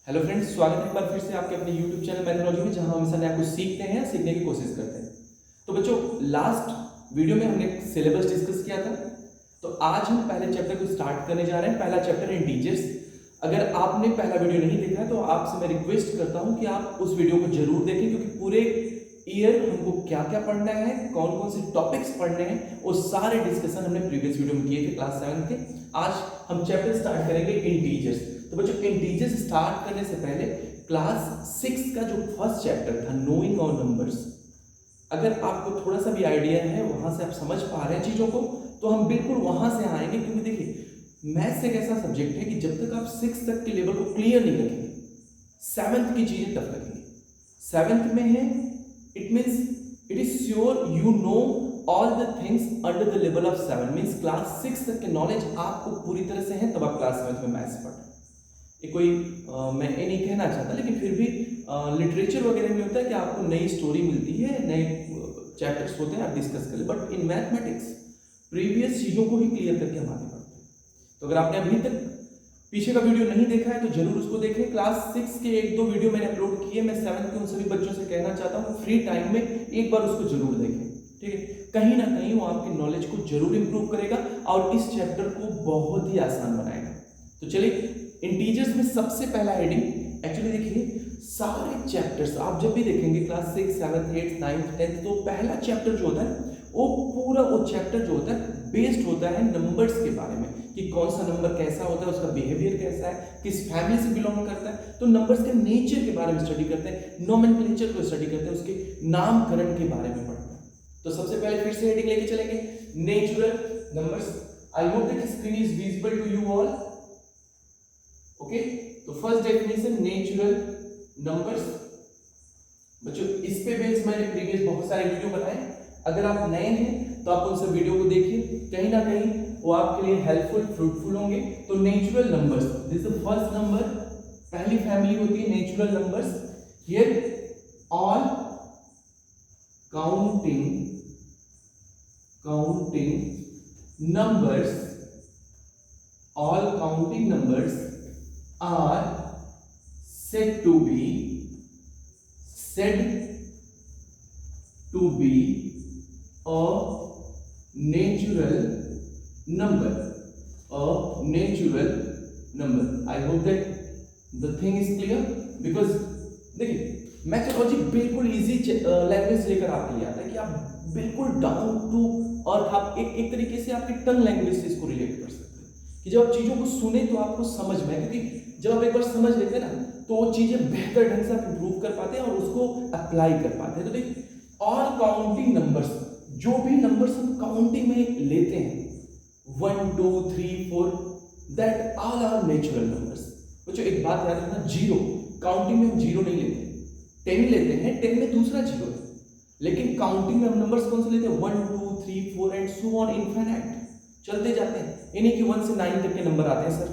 Hello friends, स्वागत है एक बार फिर से आपके अपने YouTube चैनल मैथोलॉजी में, जहां हम हमेशा नया कुछ सीखते हैं, सीखने की कोशिश करते हैं। तो बच्चों, लास्ट वीडियो में हमने सिलेबस डिस्कस किया था। तो आज हम पहले चैप्टर को स्टार्ट करने जा रहे हैं। पहला चैप्टर है इंटीजर्स। अगर आपने पहला वीडियो नहीं देखा है तो आपसे मैं रिक्वेस्ट करता हूं कि आप उस वीडियो को जरूर देखें, क्योंकि पूरे ईयर हमको क्या क्या पढ़ना है, कौन कौन से टॉपिक्स पढ़ने हैं, वो सारे डिस्कशन हमने प्रीवियस वीडियो में किए थे क्लास 7 के। आज हम चैप्टर स्टार्ट करेंगे इंटीजर्स। तो बच्चों, इंटीजर्स स्टार्ट करने से पहले क्लास 6 का जो फर्स्ट चैप्टर था, नोइंग और नंबर्स, अगर आपको थोड़ा सा भी आइडिया है, वहां से आप समझ पा रहे हैं चीजों को, तो हम बिल्कुल वहां से आएंगे। क्योंकि देखिए, मैथ्स एक ऐसा सब्जेक्ट है कि जब तक आप 6 तक के लेवल को क्लियर नहीं रखेंगे, 7th की चीजें टफ लगेंगी। 7th में है, it means it is sure you know all the things under the level of 7, means class 6 तक के नॉलेज आपको पूरी तरह से है, तब आप क्लास 7 में मैथ्स पढ़ रहे हैं। ये कोई मैं ये नहीं कहना चाहता, लेकिन फिर भी लिटरेचर वगैरह में होता है कि आपको नई स्टोरी मिलती है, नए चैप्टर्स होते हैं, आप डिस्कस करें। बट इन मैथमेटिक्स प्रीवियस चीज़ों को ही क्लियर करके हम आगे बढ़ते हैं। तो अगर आपने अभी तक पीछे का वीडियो नहीं देखा है तो जरूर उसको देखें। क्लास 6 के 1-2 वीडियो मैंने अपलोड किए। मैं 7th के उन सभी बच्चों से कहना चाहता हूँ, फ्री टाइम में एक बार उसको जरूर देखें, ठीक है। कहीं ना कहीं वो आपकी नॉलेज को जरूर इंप्रूव करेगा और इस चैप्टर को बहुत ही आसान बनाएगा। तो चलिए, इंटीजर्स में सबसे पहला हेडिंग, एक्चुअली देखिए, सारे चैप्टर्स आप जब भी देखेंगे क्लास 6, 7, 8, 9, 10, तो पहला चैप्टर जो होता है वो पूरा वो चैप्टर जो होता है बेस्ड होता है नंबर्स के बारे में, कि कौन सा नंबर कैसा होता है, उसका बिहेवियर कैसा है, किस फैमिली से बिलोंग करता है। तो नंबर्स के नेचर के बारे में स्टडी करते हैं, नोमेनक्लेचर को स्टडी करते हैं, उसके नामकरण के बारे में पढ़ते हैं। तो सबसे पहले फिर से हेडिंग लेके चलेंगे, natural numbers. I hope that screen is visible to you all. Okay, तो फर्स्ट डेफिनेशन, नेचुरल नंबर्स। बच्चों, इस पे बेस मैंने प्रीवियस बहुत सारे वीडियो बनाए। अगर आप नए हैं तो आप उन सब वीडियो को देखिए, कहीं ना कहीं वो आपके लिए हेल्पफुल, फ्रूटफुल होंगे। तो natural numbers, this is the first number, पहली फैमिली होती है natural numbers. Here all counting numbers, all counting numbers are said to be a natural number, I hope that the thing is clear, because देखिए, mythology बिल्कुल easy language लेकर आपके लिए आता है कि आप बिल्कुल डाउन टू अर्थ, आप एक तरीके से आपकी टंग लैंग्वेज से इसको रिलेट कर सकते हैं, कि जब आप चीज़ों को सुने तो आपको समझ में आए। क्योंकि जब आप एक बार समझ लेते हैं ना, तो वो चीज़ें बेहतर ढंग से आप इंप्रूव कर पाते हैं और उसको अप्लाई कर पाते हैं। तो देखिए, ऑल काउंटिंग नंबर्स, जो भी नंबर्स हम काउंटिंग में लेते हैं, 1, 2, 3, 4, that all are natural numbers. बच्चों, एक बात याद रखना, जीरो काउंटिंग में हम जीरो नहीं लेते, 10 लेते हैं, 10 में दूसरा जीरो है। लेकिन काउंटिंग में हम नंबर्स कौन से लेते हैं, 1, 2, 3, 4 एंड सो ऑन इनफिनिट, चलते जाते हैं। यानी कि 1 से 9 तक के नंबर आते हैं सर,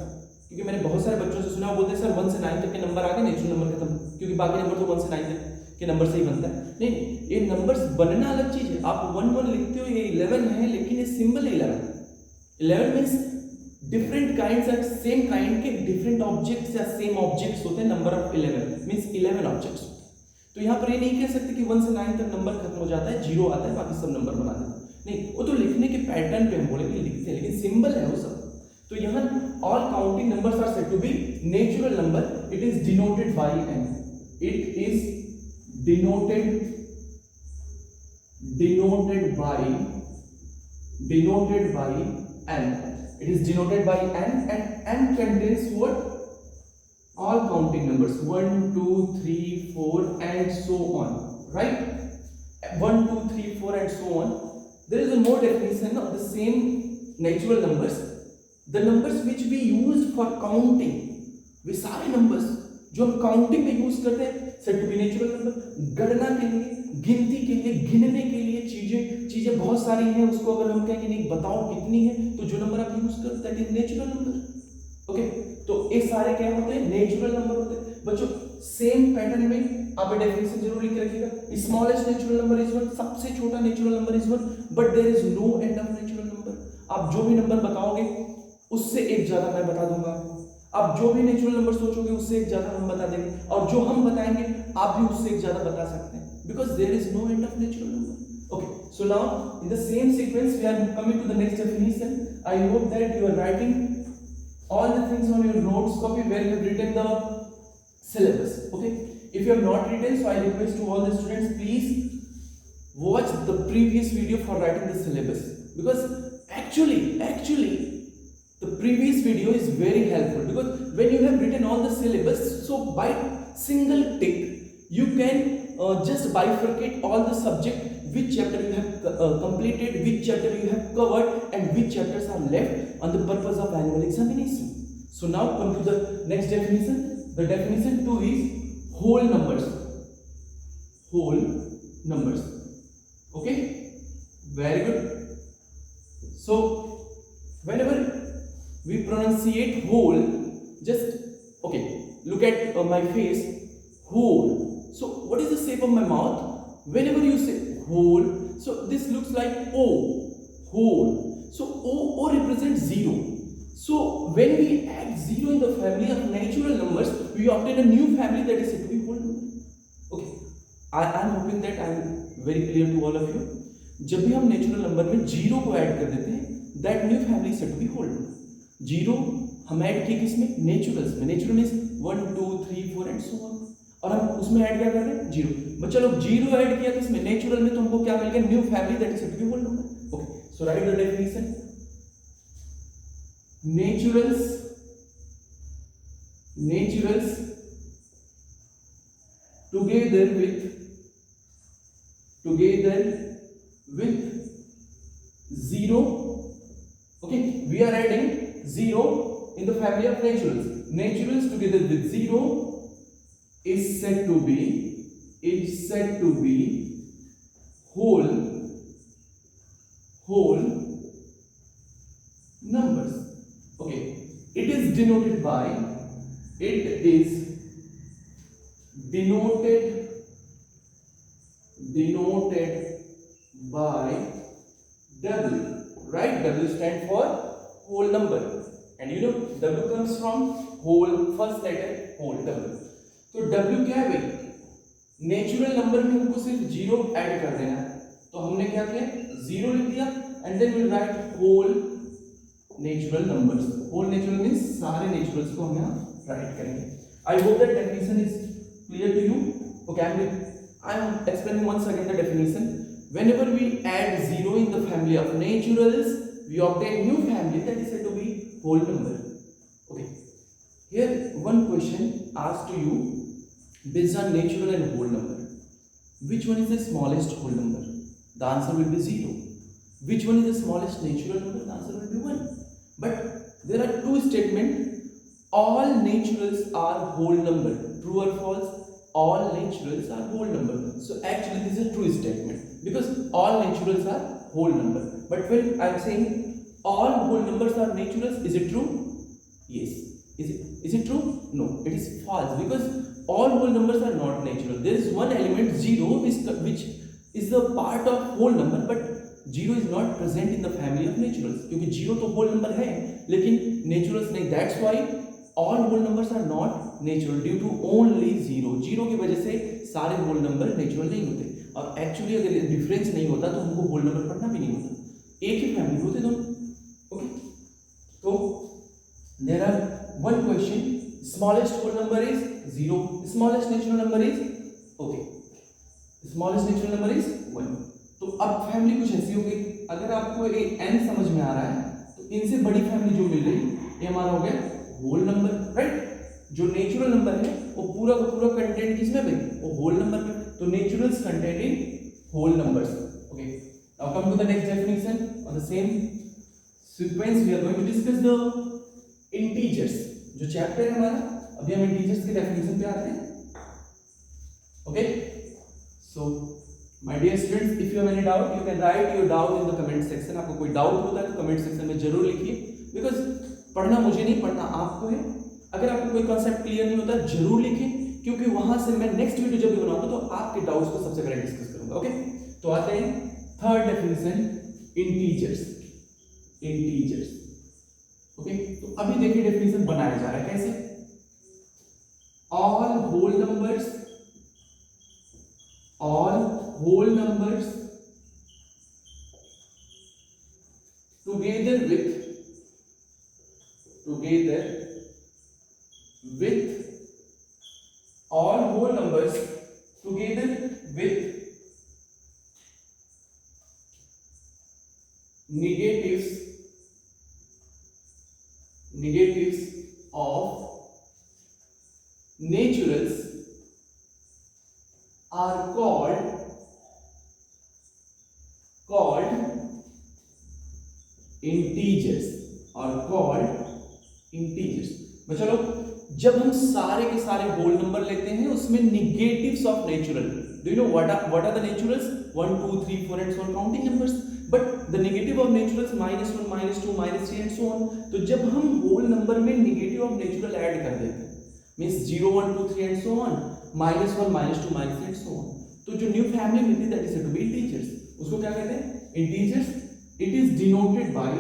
क्योंकि मैंने बहुत सारे बच्चों से सुना, बोलते हैं सर 1 से 9 तक के नंबर आ गए, नेचुरल नंबर खत्म, क्योंकि बाकी नंबर तो 1 से 9 तक के नंबर से ही बनता है। नहीं, ये नंबर्स बनना अलग चीज है। आप 1, 1 लिखते हो, ये 11 है, लेकिन ये सिंबल है 11 means different kinds and same kind के डिफरेंट ऑब्जेक्ट्स या सेम ऑब्जेक्ट्स होते हैं। नंबर ऑफ 11 मीन्स 11 ऑब्जेक्ट्स होते हैं। तो यहाँ पर ये नहीं कह सकते कि 1 से 9 तक नंबर खत्म हो जाता है, जीरो आता है, बाकी सब नंबर बना देते हैं। नहीं, वो तो लिखने के पैटर्न पे हम बोलेंगे लिखते हैं, लेकिन सिंबल है वो सब। तो यहाँ all counting numbers are said to be natural number. It is denoted by n, it is denoted by n, it is denoted by n, and n contains what? All counting numbers, 1, 2, 3, 4 and so on, right? 1, 2, 3, 4 and so on. There is a more definition of the same natural numbers, the numbers which we used for counting, वे सारे numbers जो हम counting में use करते हैं, said to be natural number. गणना के लिए, गिनती के लिए, गिनने के लिए चीजें बहुत सारी हैं, उसको अगर हम कहेंगे नहीं बताओ कितनी है, तो जो नंबर आप यूज करते हैं that is natural number. Okay, तो ये सारे क्या होते हैं, नेचुरल नंबर होते हैं। बच्चों, सेम पैटर्न में आप डेफिनेशन जरूर लिख के रखिएगा। स्मॉलेस्ट नेचुरल नंबर इज 1, सबसे छोटा natural number is 1, but there is no end of natural number. आप जो भी नंबर बताओगे उससे एक ज्यादा मैं बता दूंगा आपको। अब जो भी नेचुरल नंबर सोचोगे उससे एक ज्यादा हम बता देंगे, और जो हम बताएंगे आप भी उससे एक ज्यादा बता सकते हैं, because there is no end of natural number. Okay, so now in the same sequence we are coming to the next definition. I hope that you are writing all the things on your notes copy where you have written the syllabus. Okay, if you have not written, so I request to all the students, please watch the previous video for writing the syllabus, because actually the previous video is very helpful, because when you have written all the syllabus, so by single tick you can just bifurcate all the subject, which chapter you have completed, which chapter you have covered, and which chapters are left on the purpose of annual examination. So now come to the next definition. The definition 2 is whole numbers. Whole numbers. Okay, very good. So whenever we pronunciate whole, just okay, look at my face. Whole. So what is the shape of my mouth? Whenever you say whole, so this looks like O. Whole. So O represents 0. So when we add 0 in the family of natural numbers, we obtain a new family that is said to be whole number. Okay, I am hoping that I am very clear to all of you. जब भी हम natural number में 0 को add कर देते हैं, that new family is said to be whole number. 0 हम add किए किसमें? नेचुरल्स में. Natural means 1 2 3 4 and so on, और हम उसमें ऐड क्या कर रहे हैं? 0. बच्चा लोग 0 ऐड किया किसमें? नेचुरल में, तो हमको क्या मिल गया? New family that is said to be whole number. Okay, so write the definition. naturals together with 0. Okay, we are adding 0 in the family of naturals. Naturals together with 0 is said to be whole numbers. Okay, it is denoted by W, right? W stand for whole number, and you know W comes from whole, first letter whole, W. तो W क्या है भाई? Natural number में हमको सिर्फ 0 add कर देना है, तो हमने क्या किया? 0 लिख दिया, and then will write whole natural numbers. Whole natural means सारे नेचुरल्स को हम यहाँ राइट करेंगे. I hope that definition is clear to you. Okay, I am explaining once again the definition. Whenever we add 0 in the family of naturals, we obtain new family that is said to be whole number. Okay, here one question asked to you based on natural and whole number. Which one is the smallest whole number? The answer will be 0. Which one is the smallest natural number? The answer will be 1. But there are two statements. All naturals are whole number. True or false? All naturals are whole number. So actually this is a true statement, because all naturals are whole number. But when I am saying all whole numbers are naturals, is it true? Yes. Is it true? No, it is false, because all whole numbers are not natural. There is one element 0 which is the part of whole number, but 0 is not present in the family of naturals. क्योंकि 0 तो whole number है लेकिन naturals नहीं. That's why all whole numbers are not natural due to only 0. 0 की वजह से सारे whole number natural नहीं होते. और एक्चुअली अगर डिफरेंस नहीं होता तो हमको होल नंबर पढ़ना भी नहीं होता. एक ही फैमिली होते दोनों. ओके, तो there are one question. Smallest whole number is 0. Smallest natural number is okay, smallest natural number is 1. तो अब फैमिली कुछ ऐसी होगी. अगर आपको ये n समझ में आ रहा है तो इनसे बड़ी फैमिली जो मिल रही ये हमारा हो गया होल नंबर, राइट? जो नेचुरल नंबर है वो पूरा का पूरा कंटेंट किसमें भाई? वो होल नंबर में. तो naturals contained in whole numbers. Okay, now come to the next definition. On the same sequence we are going to discuss the integers. जो चैप्टर है हमारा, अभी हम integers के definition पे आते हैं. Okay, so my dear students, if you have any doubt, you can write your doubt in the comment section. आपको कोई डाउट होता है तो comment section में जरूर लिखिए, because पढ़ना मुझे नहीं, पढ़ना आपको है. अगर आपको कोई कॉन्सेप्ट क्लियर नहीं होता जरूर लिखिए, क्योंकि वहां से मैं नेक्स्ट वीडियो जब भी बनाऊंगा तो आपके डाउट्स को सबसे पहले डिस्कस करूंगा. ओके, तो आते हैं थर्ड डेफिनेशन, इंटीजर्स. ओके, तो अभी देखिए डेफिनेशन बनाया जा रहा है कैसे. with all whole numbers together with negatives of naturals are called integers, बच्चों लोग जब हम सारे के सारे होल नंबर लेते हैं उसमें negatives of natural, do you know what are the naturals? 1 2 3 4 and so on, counting numbers, but the negative of naturals -1 -2 -3 and so on. तो जब हम होल नंबर में नेगेटिव ऑफ नेचुरल ऐड कर देते हैं, means 0 1 2 3 and so on, -1 -2 -3 and so on, तो जो new family मिलती है that is said to be integers. उसको क्या कहते हैं? Integers. It is denoted by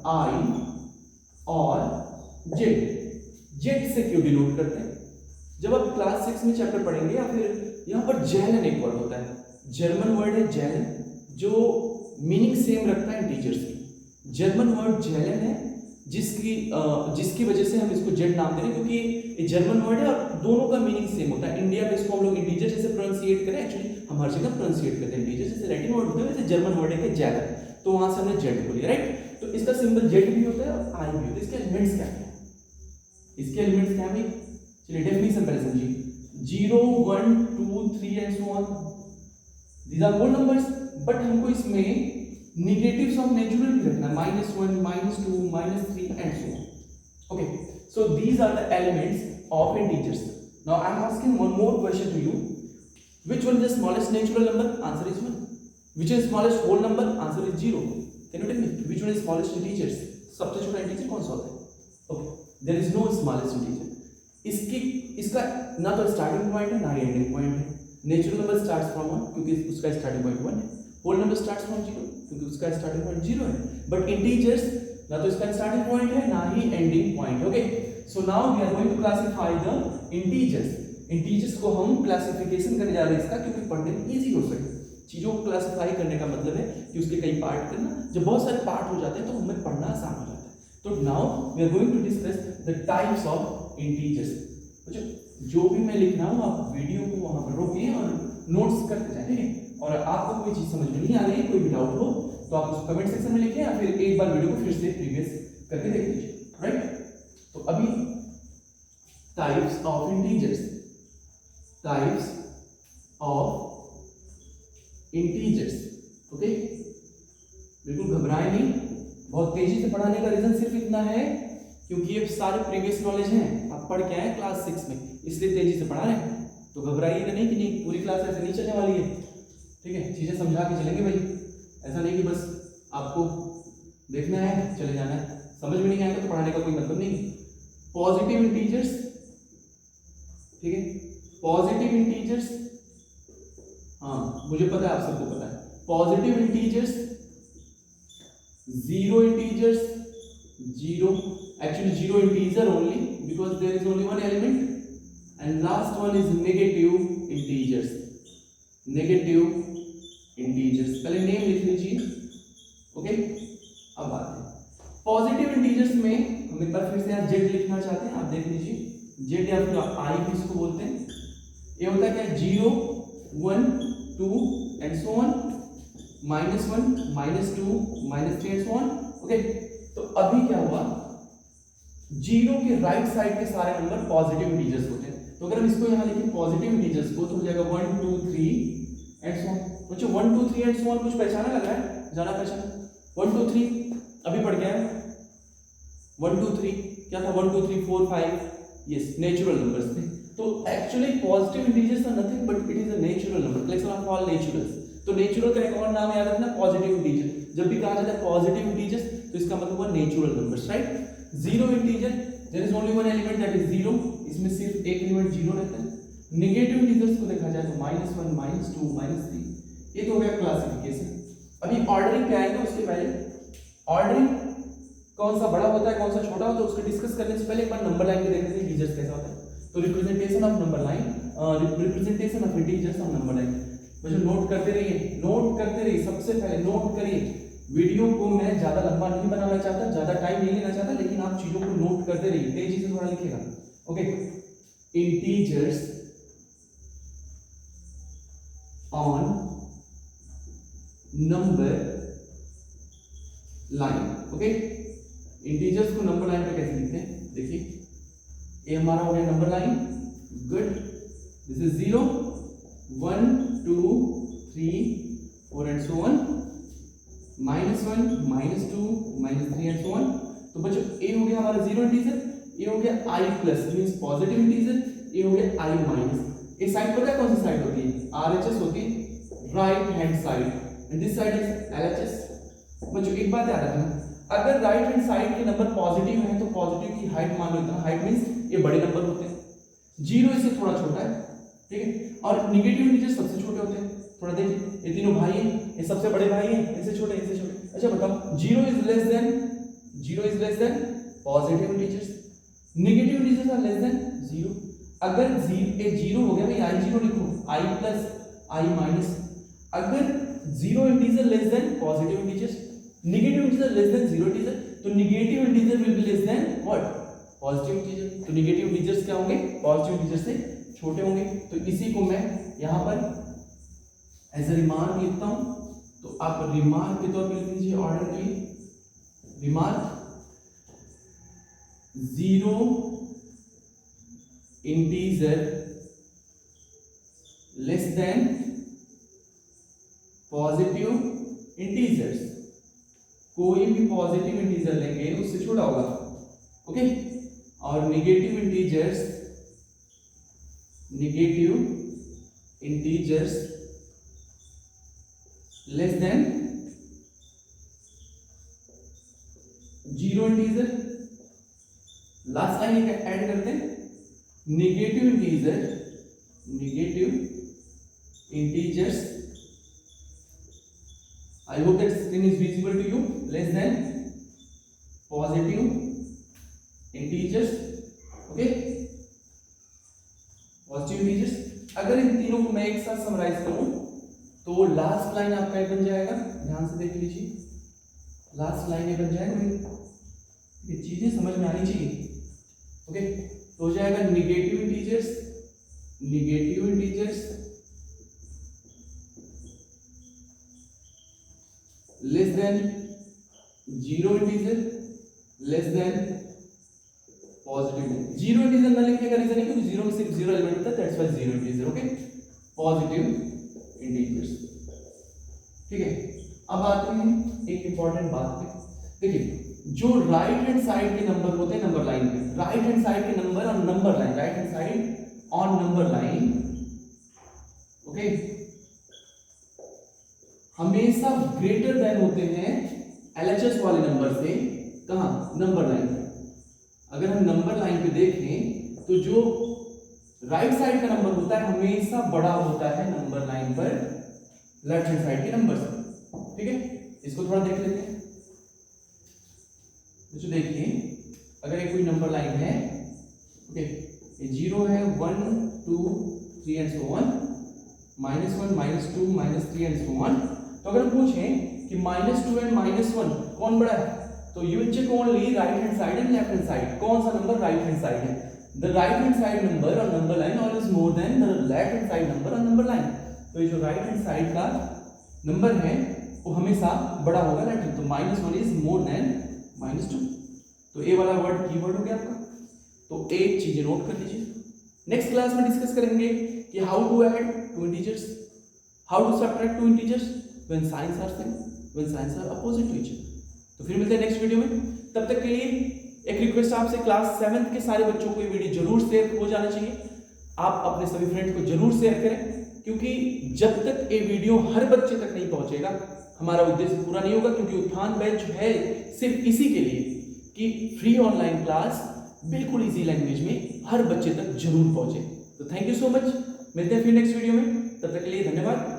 I और Z। Z से क्यों डिनोट करते हैं? जब आप क्लास 6 में चैप्टर पढ़ेंगे या फिर यहाँ पर जैलन एक वर्ड होता है, जर्मन वर्ड है जैलन, जो मीनिंग सेम रखता है इंटीजर्स की। जर्मन वर्ड जैलन है जिसकी वजह से हम इसको जेड नाम दे रहे हैं, क्योंकि ये जर्मन वर्ड है और दोनों का मीनिंग सेम होता है। इंडिया में इसको हम लोग इंटीजर जैसे प्रोनाउंसिएट करें, एक्चुअली हम हर जगह प्रोनाउंसिएट करते हैं इंटीजर, जैसे लैटिन वर्ड होता है वैसे जर्मन वर्ड है जैलन, तो वहां से हमने जेड बोली, राइट? तो इसका सिंबल जेड भी होता है और आई भी होता है। इसके एलिमेंट्स क्या है? इसके एलिमेंट्स क्या है? चलिए डेफिनेशन पहले समझिए। 0 1 2 3 and so on, these are whole numbers, but हमको इसमें negatives of natural भी रखना है, -1 -2 -3 and so on. Okay, so these are the elements of integers. Now I am asking one more question to you. Which one is the smallest natural number? Answer is 1. Which is smallest whole number? Answer is 0. Can you tell me which one is smallest integers? सबसे छोटा integer कौन सा होता है? Okay, there is no smallest integer. इसका ना तो starting point है ना ही एंडिंग पॉइंट है। नेचुरल नंबर स्टार्ट्स फ्रॉम 1 क्योंकि उसका स्टार्टिंग पॉइंट 1 है। होल नंबर स्टार्ट्स फ्रॉम 0 क्योंकि उसका स्टार्टिंग पॉइंट 0 है। बट इंटीजर्स ना तो इसका स्टार्टिंग पॉइंट है ना ही ending point. Okay, so now we are going to classify the integers. Integers को हम क्लासिफिकेशन करने जा रहे हैं इसका, क्योंकि पढ़ने में इजी हो सके। चीजों को क्लासिफाई करने का मतलब है कि उसके कई पार्ट करना। जब बहुत सारे पार्ट हो जाते हैं तो हमें पढ़ना आसान हो जाता है। तो now we are going to discuss the types of integers. जो भी मैं लिख रहा हूँ आप वीडियो को वहां पर रोकिए और नोट्स करते जाए, ठीक है? और आपको कोई चीज समझ में नहीं आ रही है, कोई भी डाउट हो तो आप उसको कमेंट सेक्शन में लिखें या फिर एक बार वीडियो को फिर से प्रीवियस करके देख लीजिए, राइट? तो अभी टाइप्स ऑफ इंटीजर्स, ओके? बिल्कुल घबराए नहीं। बहुत तेजी से पढ़ाने का रीजन सिर्फ इतना है क्योंकि ये सारे प्रीवियस नॉलेज हैं, आप पढ़ के आए क्लास 6 में, इसलिए तेजी से पढ़ा रहे हैं। तो घबराइएगा नहीं कि नहीं पूरी क्लास ऐसे नहीं चलने वाली है, ठीक है? चीजें समझा के चलेंगे भाई, ऐसा नहीं कि बस आपको देखना है चले जाना है, समझ में नहीं आएगा तो पढ़ाने का कोई मतलब नहीं। पॉजिटिव इंटीजर्स, ठीक है? पॉजिटिव इंटीजर्स, हाँ मुझे पता है आप सबको पता है। Positive integers, zero integers, actually zero integer only because there is only one element, and last one is negative integers। पहले नेम लिख लीजिए, ओके? अब बात है पॉजिटिव इंटीजर्स में हम एक बार फिर से यहाँ जेड लिखना चाहते हैं, आप देख लीजिए। जेड या फिर आई भी इसको बोलते हैं। ये होता है क्या? 0 1 2 and so on, -1 -2 -3 and so on, okay? तो अभी क्या हुआ, 0 के राइट साइड के सारे नंबर पॉजिटिव इंटीजर्स होते हैं। तो अगर हम इसको यहाँ लिखें पॉजिटिव इंटीजर्स को तो हो जाएगा 1 2 3 एंड सो ऑन। बच्चों 1 2 3 एंड सो ऑन कुछ पहचाना लग रहा है? जाना पहचाना? 1 2 3 अभी पढ़ गया है। 1 2 3 क्या था? 1 2 3 4 5, यस नेचुरल नंबर्स थे। तो actually positive integers are nothing but it is a natural number, collection of all naturals. तो नेचुरल का एक और नाम याद रखना पॉजिटिव इंटीजर। जब भी कहा जाता है पॉजिटिव इंटीजर्स तो इसका मतलब हुआ natural numbers, right? Zero integer, there is only one element that is 0, इसमें सिर्फ एक एलिमेंट 0 रहता है। नेगेटिव इंटीजर्स को देखा जाए तो -1 -2 -3, ये तो हो गया क्लासिफिकेशन। अभी ऑर्डरिंग क्या आएगा उसके पहले, ऑर्डरिंग कौन सा बड़ा होता है कौन सा छोटा होता है उसको डिस्कस करने से पहले एक बार नंबर लाइन में देख लेते हैं इंटीजर्स कैसा होता है। तो representation of number line, representation of integers on number line. बच्चों नोट करते रहिए, सबसे पहले नोट करिए। वीडियो को मैं ज्यादा लंबा नहीं बनाना चाहता, ज्यादा टाइम नहीं लेना चाहता, लेकिन आप चीजों को नोट करते रहिए, तेजी से थोड़ा लिखिएगा। Okay, integers on number line. Okay, integers को नंबर लाइन पे कैसे लिखते हैं, देखिए ये हमारा हो गया number line, good. This is 0 1 2 3 4 and so on, -1 -2 -3 and so on. तो बच्चों ए हो गया हमारा जीरो इंटीजर, ये हो गया i plus means positive integer, ये हो गया i माइनस। ये साइड पता है कौन सी साइड होती है, RHS होती है, right hand side, and this side is LHS। बच्चों एक बात याद रखना, अगर राइट हैंड साइड के नंबर पॉजिटिव है तो पॉजिटिव की हाइट मान लो इतना, हाइट मींस ये बड़े नंबर होते हैं, जीरो इससे थोड़ा छोटा है, ठीक है, और निगेटिव इंटीजर सबसे छोटे होते हैं। थोड़ा देखिए, ये तीनों भाई हैं, ये सबसे बड़े भाई हैं, इनसे छोटे, इनसे छोटे। अच्छा बताओ, zero is less than positive integers, negative integers are less than zero. अगर जीरो हो गया भाई, आई जीरो लिखो, आई प्लस आई माइनस। अगर zero integer less than positive integers, negative integer less than zero integer, तो negative integer will be less than what, positive integer. तो negative integers क्या होंगे, पॉजिटिव इंटीजर से छोटे होंगे। तो इसी को मैं यहां पर एज ए रिमार्क लिखता हूं, तो आप रिमार्क के तौर पर लिख लीजिए ऑर्डर के लिए, remark zero integer less than positive integers, कोई भी पॉजिटिव इंटीजर लेंगे उससे छोटा होगा, ओके। और negative integers less than zero integer. Last line add करते हैं, negative integers, I hope that screen is visible to you, less than positive integers, okay, positive integers। अगर इन तीनों को मैं एक साथ समराइज करूं तो लास्ट लाइन आपका बन जाएगा, ध्यान से देख लीजिए, लास्ट लाइन ये बन जाएगा, ये चीजें समझ में आनी चाहिए, ओके। तो हो जाएगा negative integers less than zero integer less than positive. Zero integer ना लिखने का रीजन है क्योंकि जीरो में सिर्फ जीरो एलिमेंट होता है, that's why zero integer, okay. Positive integers, ठीक है। अब आते हैं एक इंपॉर्टेंट बात पे, देखिए जो राइट हैंड साइड के नंबर होते हैं नंबर लाइन पे, राइट हैंड साइड के number on number line, right hand side on number line, okay, हमेशा ग्रेटर देन होते हैं LHS वाले नंबर से, कहां, नंबर लाइन पर। अगर हम नंबर लाइन पे देखें तो जो राइट साइड का नंबर होता है हमेशा बड़ा होता है नंबर लाइन पर लेफ्ट हैंड साइड के नंबर से, ठीक है। इसको थोड़ा देख लेते हैं, तो देखिए अगर ये कोई नंबर लाइन है, ओके, ये जीरो है, 1 2 3 and so on, -1 -2 -3 and so on. तो अगर हम पूछें कि -2 एंड -1 कौन बड़ा है, तो you will check only right hand side and left hand side, कौन सा नंबर राइट हैंड साइड है। The right hand side number on number line always more than the left hand side number on number line. तो ये जो right hand side का number है वो हमेशा बड़ा होगा लेफ्ट हैंड, तो -1 इज मोर देन -2। तो ए वाला वर्ड कीवर्ड हो गया आपका, तो एक चीज नोट कर लीजिए। नेक्स्ट क्लास में डिस्कस करेंगे कि how to add two integers, how to subtract two integers when signs are same, when signs are opposite to each other। तो फिर मिलते हैं नेक्स्ट वीडियो में, तब तक के लिए एक रिक्वेस्ट आपसे, क्लास 7th के सारे बच्चों को ये वीडियो जरूर शेयर हो जाना चाहिए, आप अपने सभी फ्रेंड्स को जरूर शेयर करें, क्योंकि जब तक ये वीडियो हर बच्चे तक नहीं पहुंचेगा हमारा उद्देश्य पूरा नहीं होगा। क्योंकि उत्थान बैच है सिर्फ इसी के लिए कि फ्री ऑनलाइन क्लास बिल्कुल इजी लैंग्वेज में हर बच्चे तक जरूर पहुंचे। तो थैंक यू सो मच, मिलते हैं फिर नेक्स्ट वीडियो में, तब तक के लिए धन्यवाद।